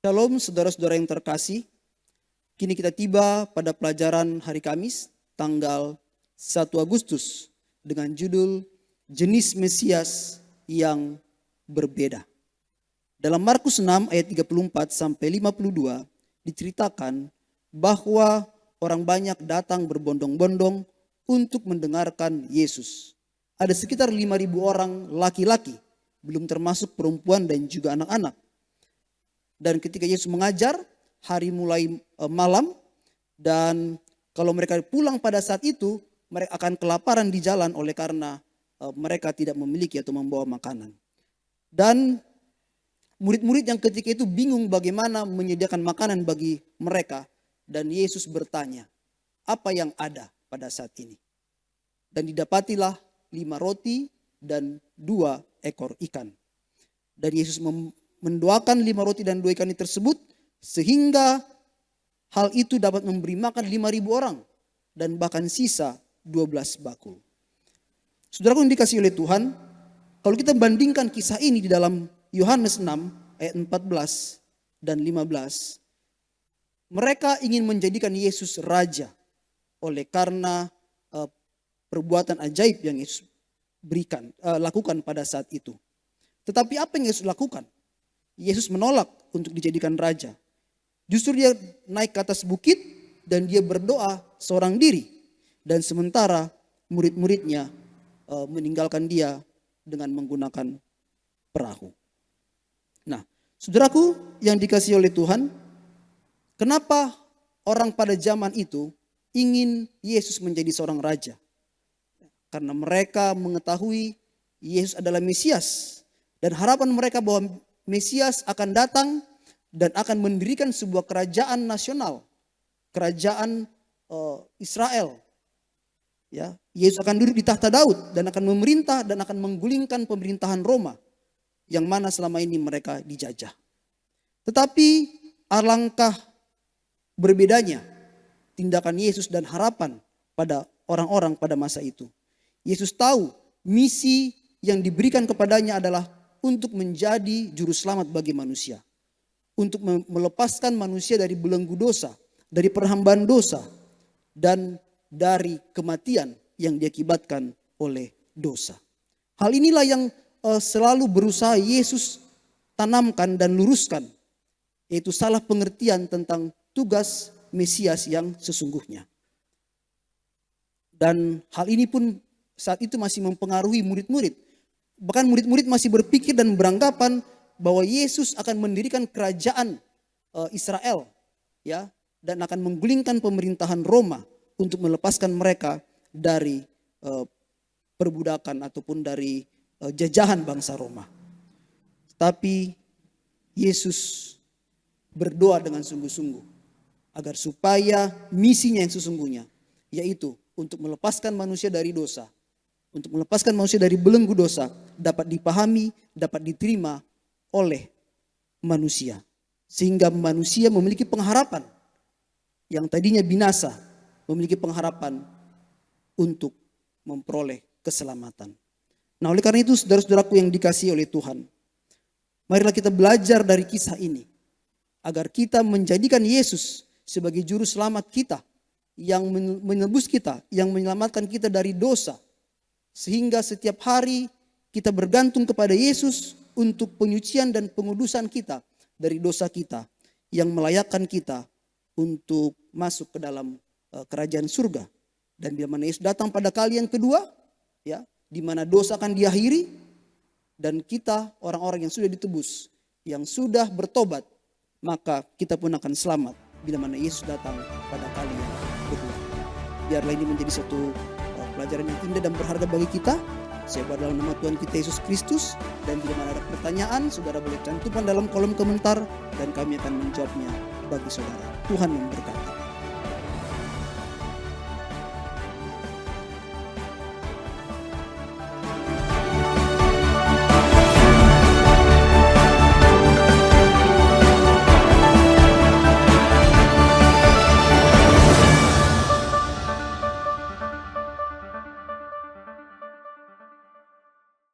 Shalom saudara-saudara yang terkasih. Kini kita tiba pada pelajaran hari Kamis tanggal 1 Agustus dengan judul Jenis Mesias yang Berbeda. Dalam Markus 6 ayat 34 sampai 52 diceritakan bahwa orang banyak datang berbondong-bondong untuk mendengarkan Yesus. Ada sekitar 5.000 orang laki-laki, belum termasuk perempuan dan juga anak-anak. Dan ketika Yesus mengajar, hari mulai malam, dan kalau mereka pulang pada saat itu, mereka akan kelaparan di jalan oleh karena mereka tidak memiliki atau membawa makanan. Dan murid-murid yang ketika itu bingung bagaimana menyediakan makanan bagi mereka. Dan Yesus bertanya, apa yang ada pada saat ini? Dan didapatilah 5 roti dan 2 ekor ikan. Dan Yesus mendoakan 5 roti dan 2 ikan ini tersebut, sehingga hal itu dapat memberi makan 5.000 orang. Dan bahkan sisa 12 bakul. Saudaraku yang dikasihi oleh Tuhan, kalau kita bandingkan kisah ini di dalam Yohanes 6 ayat 14 dan 15. Mereka ingin menjadikan Yesus raja oleh karena perbuatan ajaib yang Yesus lakukan pada saat itu. Tetapi apa yang Yesus lakukan? Yesus menolak untuk dijadikan raja. Justru dia naik ke atas bukit dan dia berdoa seorang diri. Dan sementara murid-muridnya meninggalkan dia dengan menggunakan perahu. Nah, saudaraku yang dikasihi oleh Tuhan, kenapa orang pada zaman itu ingin Yesus menjadi seorang raja? Karena mereka mengetahui Yesus adalah Mesias. Dan harapan mereka bahwa Mesias akan datang dan akan mendirikan sebuah kerajaan nasional. Kerajaan Israel. Ya, Yesus akan duduk di tahta Daud dan akan memerintah dan akan menggulingkan pemerintahan Roma. Yang mana selama ini mereka dijajah. Tetapi alangkah berbedanya tindakan Yesus dan harapan pada orang-orang pada masa itu. Yesus tahu misi yang diberikan kepadanya adalah untuk menjadi juru selamat bagi manusia. Untuk melepaskan manusia dari belenggu dosa, dari perhambaan dosa, dan dari kematian yang diakibatkan oleh dosa. Hal inilah yang selalu berusaha Yesus tanamkan dan luruskan, yaitu salah pengertian tentang tugas Mesias yang sesungguhnya. Dan hal ini pun saat itu masih mempengaruhi murid-murid. Bahkan murid-murid masih berpikir dan beranggapan bahwa Yesus akan mendirikan kerajaan Israel, ya, dan akan menggulingkan pemerintahan Roma untuk melepaskan mereka dari perbudakan ataupun dari jajahan bangsa Roma. Tapi Yesus berdoa dengan sungguh-sungguh agar supaya misinya yang sesungguhnya, yaitu untuk melepaskan manusia dari dosa, untuk melepaskan manusia dari belenggu dosa, dapat dipahami, dapat diterima oleh manusia. Sehingga manusia memiliki pengharapan yang tadinya binasa, memiliki pengharapan untuk memperoleh keselamatan. Nah, oleh karena itu saudara-saudaraku yang dikasihi oleh Tuhan, marilah kita belajar dari kisah ini agar kita menjadikan Yesus sebagai juru selamat kita yang menebus kita, yang menyelamatkan kita dari dosa. Sehingga setiap hari kita bergantung kepada Yesus untuk penyucian dan pengudusan kita dari dosa kita yang melayakkan kita untuk masuk ke dalam kerajaan surga. Dan bila mana Yesus datang pada kali yang kedua, ya, di mana dosa akan diakhiri dan kita orang-orang yang sudah ditebus, yang sudah bertobat, maka kita pun akan selamat bila mana Yesus datang pada kali yang kedua. Biarlah ini menjadi satu pelajaran yang indah dan berharga bagi kita. Saya berdoa dalam nama Tuhan kita Yesus Kristus, dan bila mana ada pertanyaan, saudara boleh cantumkan dalam kolom komentar dan kami akan menjawabnya bagi saudara. Tuhan memberkati.